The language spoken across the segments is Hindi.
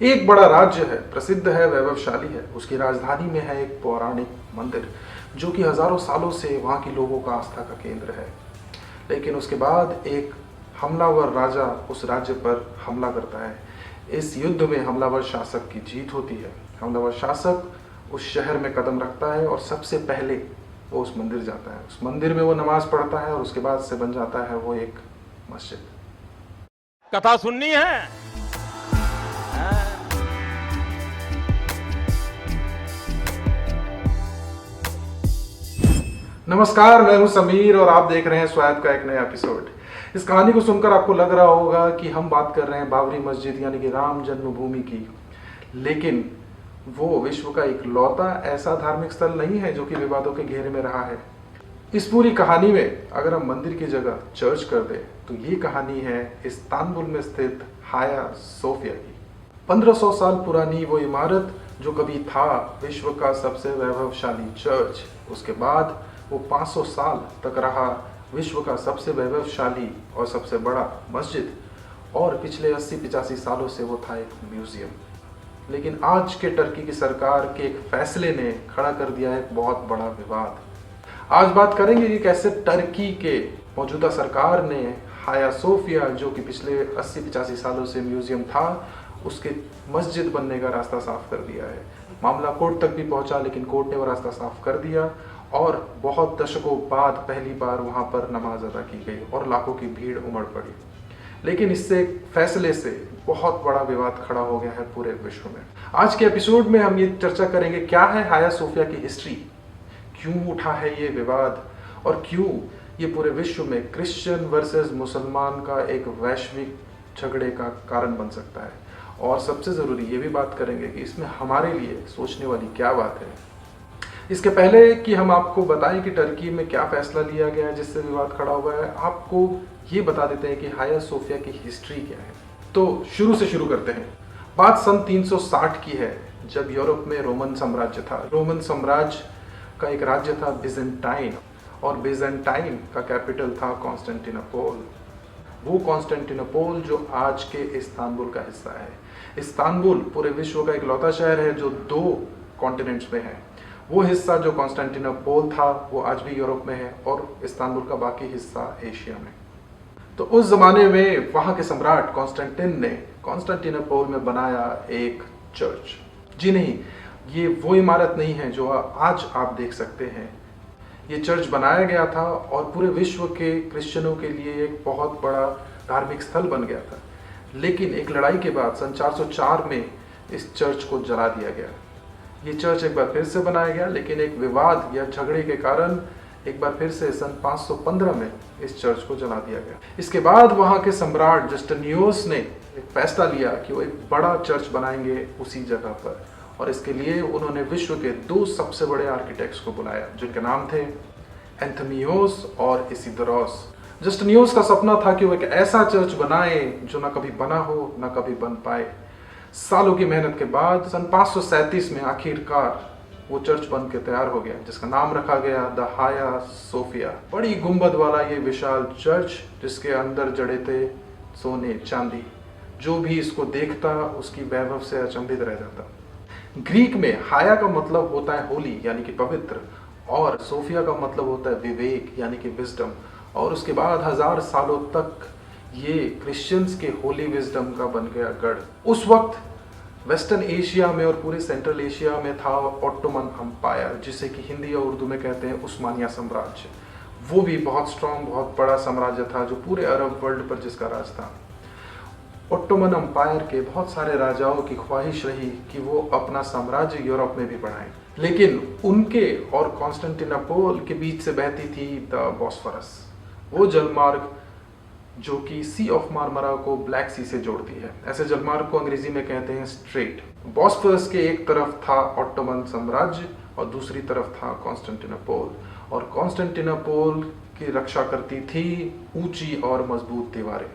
एक बड़ा राज्य है, प्रसिद्ध है, वैभवशाली है। उसकी राजधानी में है एक पौराणिक मंदिर जो कि हजारों सालों से वहाँ के लोगों का आस्था का केंद्र है। लेकिन उसके बाद एक हमलावर राजा उस राज्य पर हमला करता है। इस युद्ध में हमलावर शासक की जीत होती है। हमलावर शासक उस शहर में कदम रखता है और सबसे पहले वो उस मंदिर जाता है। उस मंदिर में वो नमाज पढ़ता है और उसके बाद से बन जाता है वो एक मस्जिद। कथा सुननी है। नमस्कार, मैं हूं समीर और आप देख रहे हैं स्वाद का एक नया एपिसोड। इस कहानी को सुनकर आपको लग रहा होगा कि हम बात कर रहे हैं बाबरी मस्जिद यानी कि राम जन्मभूमि की, लेकिन वो विश्व का इकलौता ऐसा धार्मिक स्थल नहीं है जो कि विवादों के घेरे में रहा है। इस पूरी कहानी में अगर हम मंदिर की जगह चर्च कर दें तो ये कहानी है इस्तांबुल में स्थित हाया सोफिया की। 1500 साल पुरानी वो इमारत जो कभी था विश्व का सबसे वैभवशाली चर्च, उसके बाद वो 500 साल तक रहा विश्व का सबसे वैभवशाली और सबसे बड़ा मस्जिद, और पिछले 80-85 सालों से वो था एक म्यूजियम। लेकिन आज के टर्की की सरकार के एक फैसले ने खड़ा कर दिया एक बहुत बड़ा विवाद। आज बात करेंगे कि कैसे टर्की के मौजूदा सरकार ने हाया सोफिया, जो कि पिछले 80-85 सालों से म्यूजियम था, उसके मस्जिद बनने का रास्ता साफ कर दिया है। मामला कोर्ट तक भी पहुंचा, लेकिन कोर्ट ने वो रास्ता साफ कर दिया और बहुत दशकों बाद पहली बार वहां पर नमाज अदा की गई और लाखों की भीड़ उमड़ पड़ी। लेकिन इससे फैसले से बहुत बड़ा विवाद खड़ा हो गया है पूरे विश्व में। आज के एपिसोड में हम ये चर्चा करेंगे क्या है हाया सोफिया की हिस्ट्री, क्यों उठा है ये विवाद और क्यों ये पूरे विश्व में क्रिश्चियन वर्सेस मुसलमान का एक वैश्विक झगड़े का कारण बन सकता है, और सबसे ज़रूरी ये भी बात करेंगे कि इसमें हमारे लिए सोचने वाली क्या बात है। इसके पहले कि हम आपको बताएं कि टर्की में क्या फैसला लिया गया है जिससे विवाद खड़ा हुआ है, आपको ये बता देते हैं कि हाया सोफिया की हिस्ट्री क्या है। तो शुरू से शुरू करते हैं। बात सन 360 की है, जब यूरोप में रोमन साम्राज्य था। रोमन साम्राज्य का एक राज्य था बिजेंटाइन, और बिजेंटाइन का कैपिटल था कॉन्स्टेंटिनोपल। वो कॉन्स्टेंटिनोपल जो आज के इस्तांबुल का हिस्सा है। इस्तांबुल पूरे विश्व का इकलौता शहर है जो 2 कॉन्टिनेंट्स में है। वो हिस्सा जो कॉन्स्टेंटिनोपल था वो आज भी यूरोप में है, और इस्तांबुल का बाकी हिस्सा एशिया में। तो उस जमाने में वहाँ के सम्राट कॉन्स्टेंटिन ने कॉन्स्टेंटिनोपल में बनाया एक चर्च। जी नहीं, ये वो इमारत नहीं है जो आज आप देख सकते हैं। ये चर्च बनाया गया था और पूरे विश्व के क्रिश्चियनों के लिए एक बहुत बड़ा धार्मिक स्थल बन गया था। लेकिन एक लड़ाई के बाद सन 404 में इस चर्च को जला दिया गया। ये चर्च एक बार फिर से बनाया गया, लेकिन एक विवाद या झगड़े के कारण एक बार फिर से सन 515 में इस चर्च को जला दिया गया। इसके बाद वहाँ के सम्राट जस्टिनियोस ने एक फैसला लिया कि वो एक बड़ा चर्च बनाएंगे उसी जगह पर, और इसके लिए उन्होंने विश्व के 2 सबसे बड़े आर्किटेक्ट्स को बुलाया, जिनके नाम थे एंथोनियोस और इसिदोरोस। जस्टिनियोस का सपना था कि वो एक ऐसा चर्च बनाए जो ना कभी बना हो ना कभी बन पाए। सालों की मेहनत के बाद सन 537 में आखिरकार वो चर्च बन के तैयार हो गया, जिसका नाम रखा गया द हाया सोफिया। बड़ी गुंबद वाला ये विशाल चर्च, जिसके अंदर जड़े थे सोने चांदी। जो भी इसको देखता उसकी वैभव से अचंभित रह जाता। ग्रीक में हाया का मतलब होता है होली यानी कि पवित्र, और सोफिया का मतलब होता है विवेक यानी कि विजडम। और उसके बाद 1000 सालों तक ये क्रिश्चियंस के होली विजडम का बन गया गढ़। उस वक्त वेस्टर्न एशिया में और पूरे सेंट्रल एशिया में था ऑटोमन अंपायर, जिसे कि हिंदी और उर्दू में कहते हैं उस्मानिया साम्राज्य। वो भी बहुत स्ट्रॉन्ग, बहुत बड़ा साम्राज्य था जो पूरे अरब वर्ल्ड पर जिसका राज था। ऑटोमन अंपायर के बहुत सारे राजाओं की ख्वाहिश रही कि वो अपना साम्राज्य यूरोप में भी बढ़ाएं, लेकिन उनके और कॉन्स्टेंटिनोपल के बीच से बहती थी द बॉस्फोरस, वो जलमार्ग जो कि सी ऑफ मार्मरा को ब्लैक सी से जोड़ती है। ऐसे जलमार्ग को अंग्रेजी में कहते हैं स्ट्रेट। बॉस्फोरस के एक तरफ था ऑटोमन साम्राज्य और दूसरी तरफ था कॉन्स्टेंटिनोपल, और कॉन्स्टेंटिनोपल की रक्षा करती थी ऊंची और मजबूत दीवारें,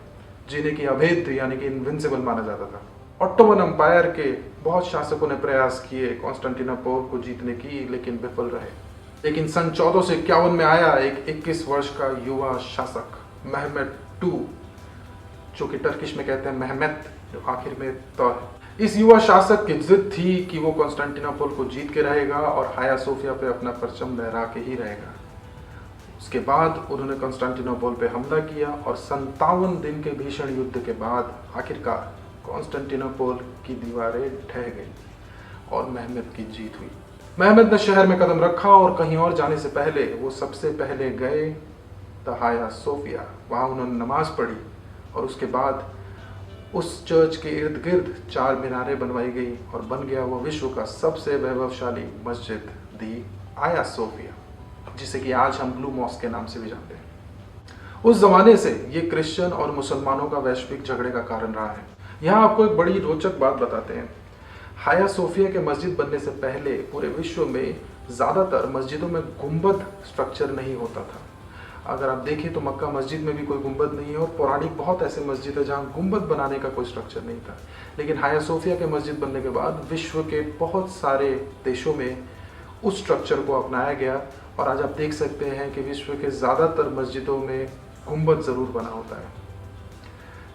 जिन्हें कि अभेद्य यानी कि इनविंसिबल माना जाता था। ऑटोमन अंपायर के बहुत शासकों ने प्रयास किए कॉन्स्टेंटिनोपल को जीतने की, लेकिन विफल रहे। लेकिन सन 1451 में आया एक 21 वर्ष का युवा शासक मेहमेट II, जो कि टर्किश में कहते हैं मेहमेत, जो आखिर में तो इस युवा शासक की जिद थी कि वो कॉन्स्टेंटिनोपल को जीत के रहेगा और हाया सोफिया पे अपना परचम लहरा के ही रहेगा। उसके बाद उन्होंने कॉन्स्टेंटिनोपल पे हमला किया और 57 दिन के भीषण युद्ध के बाद आखिरकार कॉन्स्टेंटिनोपल की दीवारें ढह गई और मेहमेद की जीत हुई। मेहमेद ने शहर में कदम रखा और कहीं और जाने से पहले वो सबसे पहले गए हाया सोफिया। वहां उन्होंने नमाज पढ़ी और उसके बाद उस चर्च के इर्द गिर्द 4 मीनारें बनवाई गई और बन गया वो विश्व का सबसे वैभवशाली मस्जिद दी आया सोफिया, जिसे कि आज हम ब्लू मॉस्क के नाम से भी जानते हैं। उस जमाने से ये क्रिश्चियन और मुसलमानों का वैश्विक झगड़े का कारण रहा है। यहाँ आपको एक बड़ी रोचक बात बताते हैं। हाया सोफिया के मस्जिद बनने से पहले पूरे विश्व में ज़्यादातर मस्जिदों में गुंबद स्ट्रक्चर नहीं होता था। अगर आप देखें तो मक्का मस्जिद में भी कोई गुंबद नहीं है और पौराणिक बहुत ऐसे मस्जिद है जहाँ गुंबद बनाने का कोई स्ट्रक्चर नहीं था। लेकिन हाया सोफिया के मस्जिद बनने के बाद विश्व के बहुत सारे देशों में उस स्ट्रक्चर को अपनाया गया और आज आप देख सकते हैं कि विश्व के ज़्यादातर मस्जिदों में गुंबद ज़रूर बना होता है।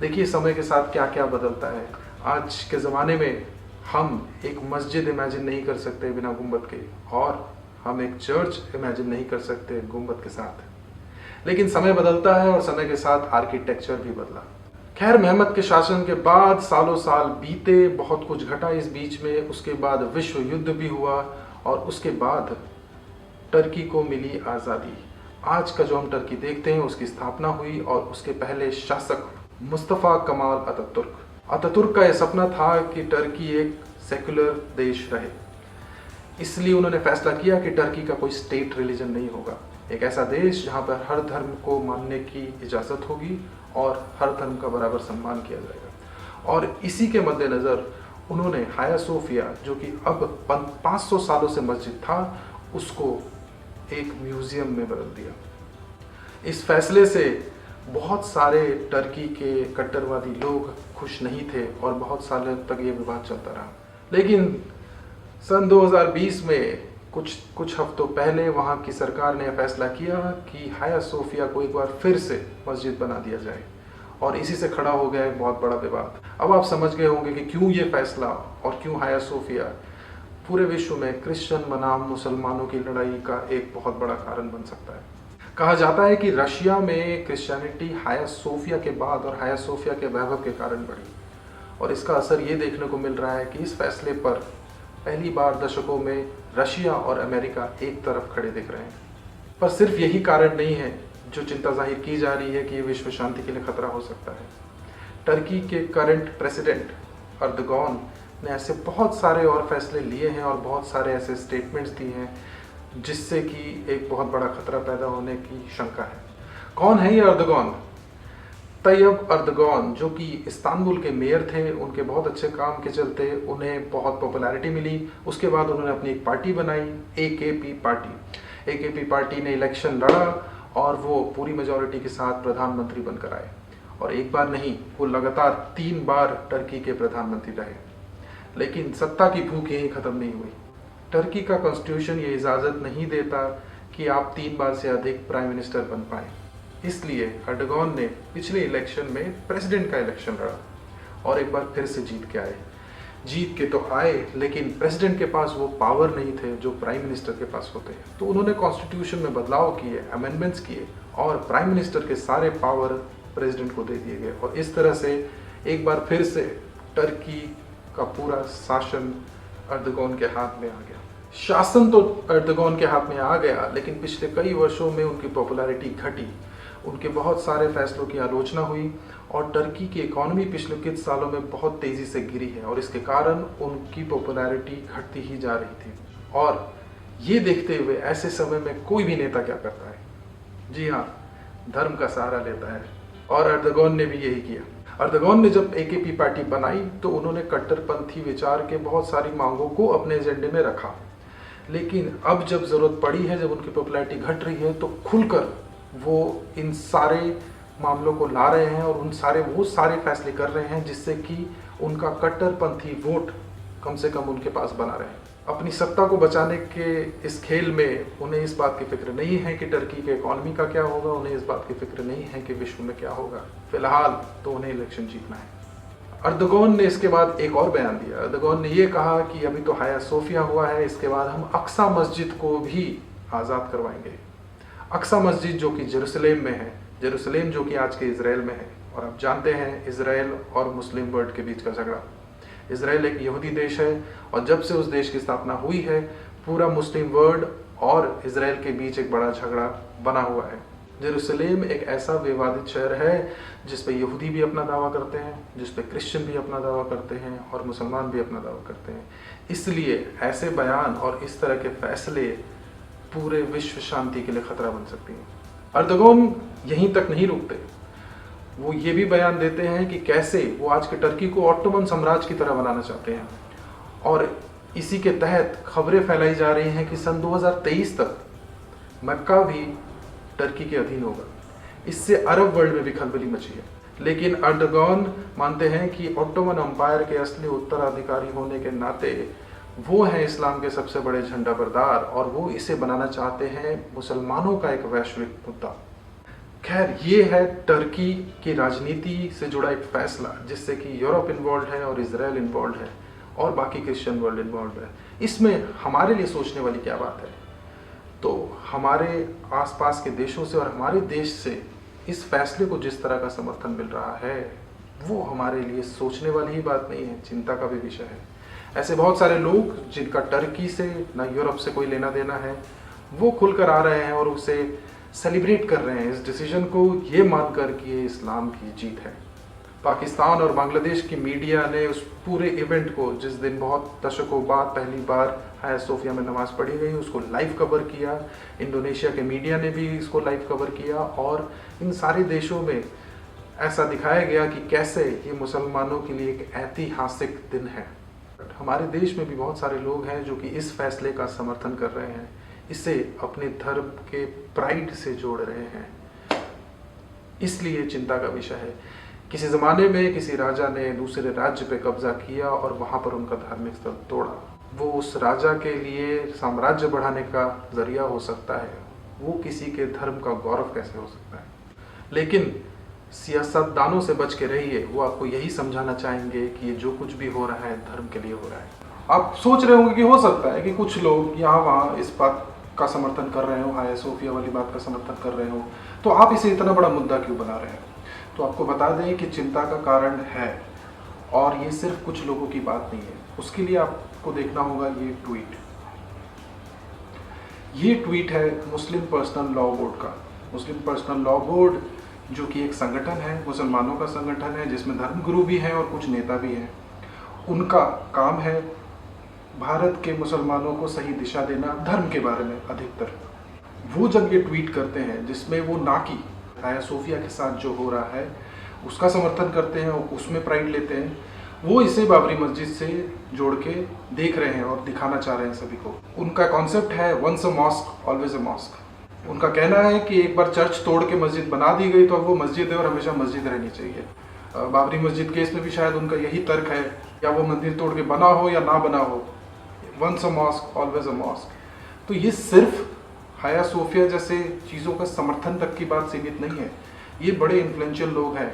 देखिए समय के साथ क्या क्या बदलता है। आज के ज़माने में हम एक मस्जिद इमेजिन नहीं कर सकते बिना गुंबद के और हम एक चर्च इमेजिन नहीं कर सकते गुंबद के साथ। लेकिन समय बदलता है और समय के साथ आर्किटेक्चर भी बदला। खैर मेहमेद के शासन के बाद सालों साल बीते, बहुत कुछ घटा इस बीच में। उसके बाद विश्व युद्ध भी हुआ और उसके बाद टर्की को मिली आज़ादी। आज का जो हम टर्की देखते हैं उसकी स्थापना हुई और उसके पहले शासक मुस्तफ़ा कमाल अतातुर्क। अतातुर्क का यह सपना था कि टर्की एक सेकुलर देश रहे, इसलिए उन्होंने फैसला किया कि टर्की का कोई स्टेट रिलीजन नहीं होगा। एक ऐसा देश जहां पर हर धर्म को मानने की इजाज़त होगी और हर धर्म का बराबर सम्मान किया जाएगा। और इसी के मद्देनज़र उन्होंने हाया सोफिया, जो कि अब 500 सालों से मस्जिद था, उसको एक म्यूज़ियम में बदल दिया। इस फैसले से बहुत सारे टर्की के कट्टरवादी लोग खुश नहीं थे और बहुत सालों तक ये विवाद चलता रहा। लेकिन सन 2020 में कुछ हफ्तों पहले वहाँ की सरकार ने फैसला किया कि हाया सोफिया को एक बार फिर से मस्जिद बना दिया जाए और इसी से खड़ा हो गया एक बहुत बड़ा विवाद। अब आप समझ गए होंगे कि क्यों ये फैसला और क्यों हाया सोफिया पूरे विश्व में क्रिश्चियन बनाम मुसलमानों की लड़ाई का एक बहुत बड़ा कारण बन सकता है। कहा जाता है कि रशिया में क्रिश्चियनिटी हाया सोफिया के बाद और हाया सोफिया के वैभव के कारण बढ़ी और इसका असर ये देखने को मिल रहा है कि इस फैसले पर पहली बार दशकों में रशिया और अमेरिका एक तरफ खड़े दिख रहे हैं। पर सिर्फ यही कारण नहीं है जो चिंता जाहिर की जा रही है कि ये विश्व शांति के लिए खतरा हो सकता है। टर्की के करंट प्रेसिडेंट अर्दगॉन ने ऐसे बहुत सारे और फैसले लिए हैं और बहुत सारे ऐसे स्टेटमेंट्स दिए हैं जिससे कि एक बहुत बड़ा खतरा पैदा होने की शंका है। कौन है ये अर्दगॉन? तैयब अर्दगॉन, जो कि इस्तांबुल के मेयर थे, उनके बहुत अच्छे काम के चलते उन्हें बहुत पॉपुलैरिटी मिली। उसके बाद उन्होंने अपनी एक पार्टी बनाई, AKP पार्टी। AKP पार्टी ने इलेक्शन लड़ा और वो पूरी मेजॉरिटी के साथ प्रधानमंत्री बनकर आए और एक बार नहीं, वो लगातार 3 बार टर्की के प्रधानमंत्री रहे। लेकिन सत्ता की भूख यहीं ख़त्म नहीं हुई। टर्की का कॉन्स्टिट्यूशन ये इजाज़त नहीं देता कि आप 3 बार से अधिक प्राइम मिनिस्टर बन पाएँ। इसलिए अर्दगॉन ने पिछले इलेक्शन में प्रेसिडेंट का इलेक्शन लड़ा और एक बार फिर से जीत के आए। जीत के तो आए, लेकिन प्रेसिडेंट के पास वो पावर नहीं थे जो प्राइम मिनिस्टर के पास होते हैं। तो उन्होंने कॉन्स्टिट्यूशन में बदलाव किए, अमेंडमेंट्स किए और प्राइम मिनिस्टर के सारे पावर प्रेसिडेंट को दे दिए गए और इस तरह से एक बार फिर से टर्की का पूरा शासन अर्दगॉन के हाथ में आ गया। शासन तो अर्दगॉन के हाथ में आ गया, लेकिन पिछले कई वर्षों में उनकी पॉपुलैरिटी घटी। उनके बहुत सारे फैसलों की आलोचना हुई और टर्की की इकॉनमी पिछले कुछ सालों में बहुत तेज़ी से गिरी है और इसके कारण उनकी पॉपुलैरिटी घटती ही जा रही थी। और ये देखते हुए ऐसे समय में कोई भी नेता क्या करता है? जी हाँ, धर्म का सहारा लेता है और अर्दगॉन ने भी यही किया। अर्दगॉन ने जब AKP पार्टी बनाई तो उन्होंने कट्टरपंथी विचार के बहुत सारी मांगों को अपने एजेंडे में रखा, लेकिन अब जब ज़रूरत पड़ी है, जब उनकी पॉपुलैरिटी घट रही है, तो खुलकर वो इन सारे मामलों को ला रहे हैं और वो सारे फैसले कर रहे हैं जिससे कि उनका कट्टरपंथी वोट कम से कम उनके पास बना रहे। अपनी सत्ता को बचाने के इस खेल में उन्हें इस बात की फिक्र नहीं है कि टर्की के इकॉनमी का क्या होगा, उन्हें इस बात की फिक्र नहीं है कि विश्व में क्या होगा। फिलहाल तो उन्हें इलेक्शन जीतना है। अर्दोगन ने इसके बाद एक और बयान दिया। अर्दोगन ने ये कहा कि अभी तो हाया सोफिया हुआ है, इसके बाद हम अक्सा मस्जिद को भी आज़ाद करवाएंगे। अक्सा मस्जिद जो कि जेरूसलेम में है, जेरूसलेम जो कि आज के इजराइल में है। और आप जानते हैं इजराइल और मुस्लिम वर्ल्ड के बीच का झगड़ा। इजराइल एक यहूदी देश है और जब से उस देश की स्थापना हुई है पूरा मुस्लिम वर्ल्ड और इजराइल के बीच एक बड़ा झगड़ा बना हुआ है। जेरूसलेम एक ऐसा विवादित शहर है जिस पे यहूदी भी अपना दावा करते हैं, जिस पे क्रिश्चियन भी अपना दावा करते हैं और मुसलमान भी अपना दावा करते हैं। इसलिए ऐसे बयान और इस तरह के फैसले पूरे विश्व शांति के लिए खतरा बन सकती हैं। अर्दोगन यहीं तक नहीं रुकते, वो ये भी बयान देते हैं कि कैसे वो आज के टर्की को ऑटोमन साम्राज्य की तरह बनाना चाहते हैं। और इसी के तहत खबरें फैलाई जा रही हैं कि सन 2023 तक मक्का भी टर्की के अधीन होगा। इससे अरब वर्ल्ड में भी खलबली मची है। लेकिन अर्दोगन मानते हैं कि ऑटोमन एम्पायर के असली उत्तराधिकारी होने के नाते वो हैं इस्लाम के सबसे बड़े झंडा बरदार और वो इसे बनाना चाहते हैं मुसलमानों का एक वैश्विक मुद्दा। खैर, ये है टर्की की राजनीति से जुड़ा एक फैसला जिससे कि यूरोप इन्वॉल्व है और इजराइल इन्वॉल्व है और बाकी क्रिश्चियन वर्ल्ड इन्वॉल्व है। इसमें हमारे लिए सोचने वाली क्या बात है? तो हमारे आसपास के देशों से और हमारे देश से इस फैसले को जिस तरह का समर्थन मिल रहा है वो हमारे लिए सोचने वाली ही बात नहीं है, चिंता का भी विषय है। ऐसे बहुत सारे लोग जिनका टर्की से ना यूरोप से कोई लेना देना है वो खुलकर आ रहे हैं और उसे सेलिब्रेट कर रहे हैं इस डिसीजन को, ये मानकर कि ये इस्लाम की जीत है। पाकिस्तान और बांग्लादेश की मीडिया ने उस पूरे इवेंट को, जिस दिन बहुत दशकों बाद पहली बार हाया सोफिया में नमाज पढ़ी गई, उसको लाइव कवर किया। इंडोनेशिया के मीडिया ने भी इसको लाइव कवर किया और इन सारे देशों में ऐसा दिखाया गया कि कैसे ये मुसलमानों के लिए एक ऐतिहासिक दिन है। हमारे देश में भी बहुत सारे लोग हैं जो कि इस फैसले का समर्थन कर रहे हैं, इसे अपने धर्म के प्राइड से जोड़ रहे हैं। इसलिए चिंता का विषय है। किसी ज़माने में किसी राजा ने दूसरे राज्य पे कब्जा किया और वहाँ पर उनका धार्मिक स्थल तोड़ा। वो उस राजा के लिए साम्राज्य बढ़ाने का जरिया हो सकता है, वो किसी के धर्म का गौरव कैसे हो सकता है? लेकिन सियासतदानों से बच के रहिए, वो आपको यही समझाना चाहेंगे कि ये जो कुछ भी हो रहा है धर्म के लिए हो रहा है। आप सोच रहे होंगे कि हो सकता है कि कुछ लोग यहाँ वहाँ इस बात का समर्थन कर रहे हो, हाया सोफिया वाली बात का समर्थन कर रहे हो, तो आप इसे इतना बड़ा मुद्दा क्यों बना रहे हैं? तो आपको बता दें कि चिंता का कारण है और ये सिर्फ कुछ लोगों की बात नहीं है। उसके लिए आपको देखना होगा ये ट्वीट। ये ट्वीट है मुस्लिम पर्सनल लॉ बोर्ड का। मुस्लिम पर्सनल लॉ बोर्ड जो कि एक संगठन है, मुसलमानों का संगठन है जिसमें धर्मगुरु भी हैं और कुछ नेता भी हैं। उनका काम है भारत के मुसलमानों को सही दिशा देना धर्म के बारे में अधिकतर। वो जब ये ट्वीट करते हैं जिसमें वो ना कि हाया सोफिया के साथ जो हो रहा है उसका समर्थन करते हैं और उसमें प्राइड लेते हैं, वो इसे बाबरी मस्जिद से जोड़ के देख रहे हैं और दिखाना चाह रहे हैं सभी को। उनका कॉन्सेप्ट है once a mosque always a mosque. उनका कहना है कि एक बार चर्च तोड़ के मस्जिद बना दी गई तो अब वो मस्जिद है और हमेशा मस्जिद रहनी चाहिए। बाबरी मस्जिद केस में भी शायद उनका यही तर्क है, या वो मंदिर तोड़ के बना हो या ना बना हो, once a mosque always a mosque. तो ये सिर्फ हाया सोफिया जैसे चीज़ों का समर्थन तक की बात सीमित नहीं है। ये बड़े इन्फ्लुएंशियल लोग हैं।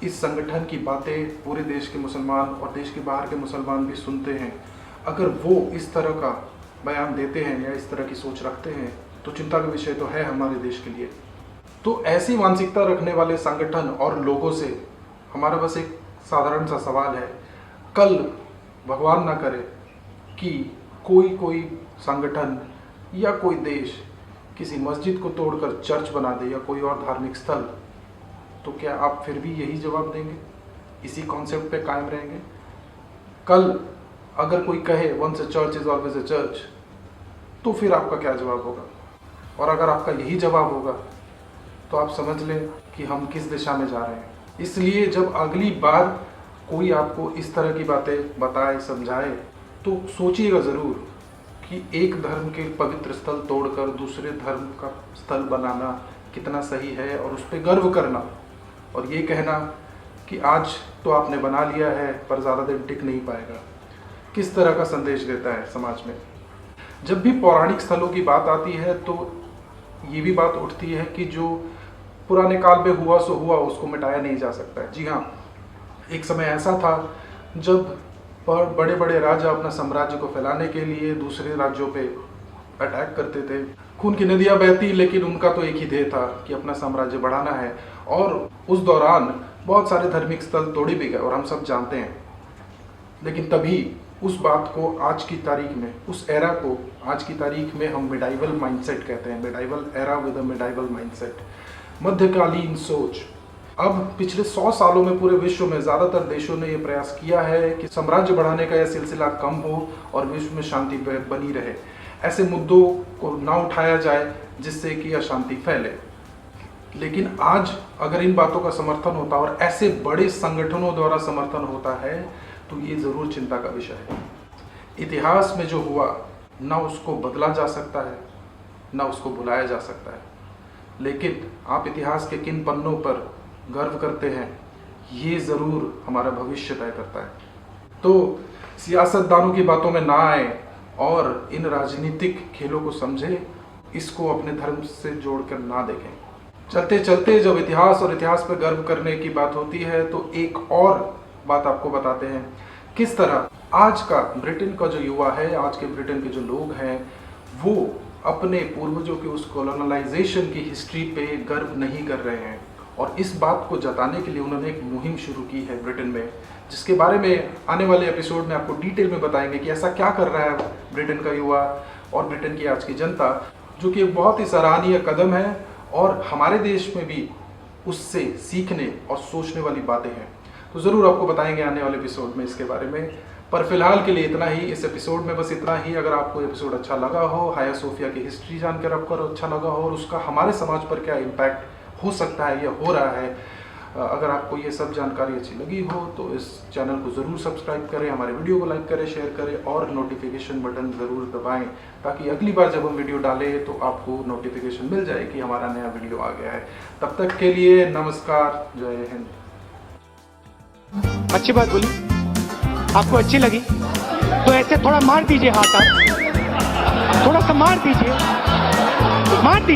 इस संगठन की बातें पूरे देश के मुसलमान और देश के बाहर के मुसलमान भी सुनते हैं। अगर वो इस तरह का बयान देते हैं या इस तरह की सोच रखते हैं तो चिंता का विषय तो है हमारे देश के लिए। तो ऐसी मानसिकता रखने वाले संगठन और लोगों से हमारा बस एक साधारण सा सवाल है, कल भगवान ना करे कि कोई संगठन या कोई देश किसी मस्जिद को तोड़कर चर्च बना दे या कोई और धार्मिक स्थल, तो क्या आप फिर भी यही जवाब देंगे? इसी कॉन्सेप्ट पे कायम रहेंगे? कल अगर कोई कहे once a church is always a church, तो फिर आपका क्या जवाब होगा? और अगर आपका यही जवाब होगा तो आप समझ लें कि हम किस दिशा में जा रहे हैं। इसलिए जब अगली बार कोई आपको इस तरह की बातें बताए, समझाए, तो सोचिएगा ज़रूर कि एक धर्म के पवित्र स्थल तोड़कर दूसरे धर्म का स्थल बनाना कितना सही है, और उस पर गर्व करना और ये कहना कि आज तो आपने बना लिया है पर ज़्यादा दिन टिक नहीं पाएगा, किस तरह का संदेश देता है समाज में। जब भी पौराणिक स्थलों की बात आती है तो ये भी बात उठती है कि जो पुराने काल में हुआ सो हुआ, उसको मिटाया नहीं जा सकता है। जी हाँ, एक समय ऐसा था जब बड़े बड़े राजा अपना साम्राज्य को फैलाने के लिए दूसरे राज्यों पे अटैक करते थे। खून की नदियां बहती, लेकिन उनका तो एक ही ध्येय था कि अपना साम्राज्य बढ़ाना है। और उस दौरान बहुत सारे धार्मिक स्थल तोड़े भी गए और हम सब जानते हैं। लेकिन तभी उस बात को आज की तारीख में, उस एरा को आज की तारीख में हम मिडाइवल माइंडसेट कहते हैं। Medieval era with a medieval mindset, मध्यकालीन सोच। अब पिछले 100 सालों में पूरे विश्व में ज़्यादातर देशों ने यह प्रयास किया है कि साम्राज्य बढ़ाने का यह सिलसिला कम हो और विश्व में शांति बनी रहे। ऐसे मुद्दों को ना उठाया जाए जिससे कि अशांति फैले। लेकिन आज अगर इन बातों का समर्थन होता और ऐसे बड़े संगठनों द्वारा समर्थन होता है तो ये ज़रूर चिंता का विषय है। इतिहास में जो हुआ ना उसको बदला जा सकता है, ना उसको भुलाया जा सकता है। लेकिन आप इतिहास के किन पन्नों पर गर्व करते हैं, ये ज़रूर हमारा भविष्य तय करता है। तो सियासतदानों की बातों में ना आए और इन राजनीतिक खेलों को समझें, इसको अपने धर्म से जोड़कर ना देखें। चलते चलते जब इतिहास और इतिहास पर गर्व करने की बात होती है तो एक और बात आपको बताते हैं किस तरह आज का ब्रिटेन का जो युवा है, आज के ब्रिटेन के जो लोग हैं, वो अपने पूर्वजों के उस कॉलोनाइजेशन की हिस्ट्री पे गर्व नहीं कर रहे हैं। और इस बात को जताने के लिए उन्होंने एक मुहिम शुरू की है ब्रिटेन में, जिसके बारे में आने वाले एपिसोड में आपको डिटेल में बताएंगे कि ऐसा क्या कर रहा है ब्रिटेन का युवा और ब्रिटेन की आज की जनता, जो कि एक बहुत ही सराहनीय कदम है और हमारे देश में भी उससे सीखने और सोचने वाली बातें हैं। तो ज़रूर आपको बताएंगे आने वाले एपिसोड में इसके बारे में। पर फिलहाल के लिए इतना ही, इस एपिसोड में बस इतना ही। अगर आपको एपिसोड अच्छा लगा हो, हाया सोफिया की हिस्ट्री जानकर आपको अच्छा लगा हो और उसका हमारे समाज पर क्या इम्पैक्ट हो सकता है या हो रहा है, अगर आपको ये सब जानकारी अच्छी लगी हो तो इस चैनल को ज़रूर सब्सक्राइब करें, हमारे वीडियो को लाइक करें, शेयर करें और नोटिफिकेशन बटन ज़रूर दबाएं, ताकि अगली बार जब हम वीडियो डालें तो आपको नोटिफिकेशन मिल जाए कि हमारा नया वीडियो आ गया है। तब तक के लिए नमस्कार, जय हिंद। अच्छी बात बोली, आपको अच्छी लगी तो ऐसे थोड़ा मार दीजिए हाथ, आप थोड़ा सा मार दीजिए, मार दीजिए।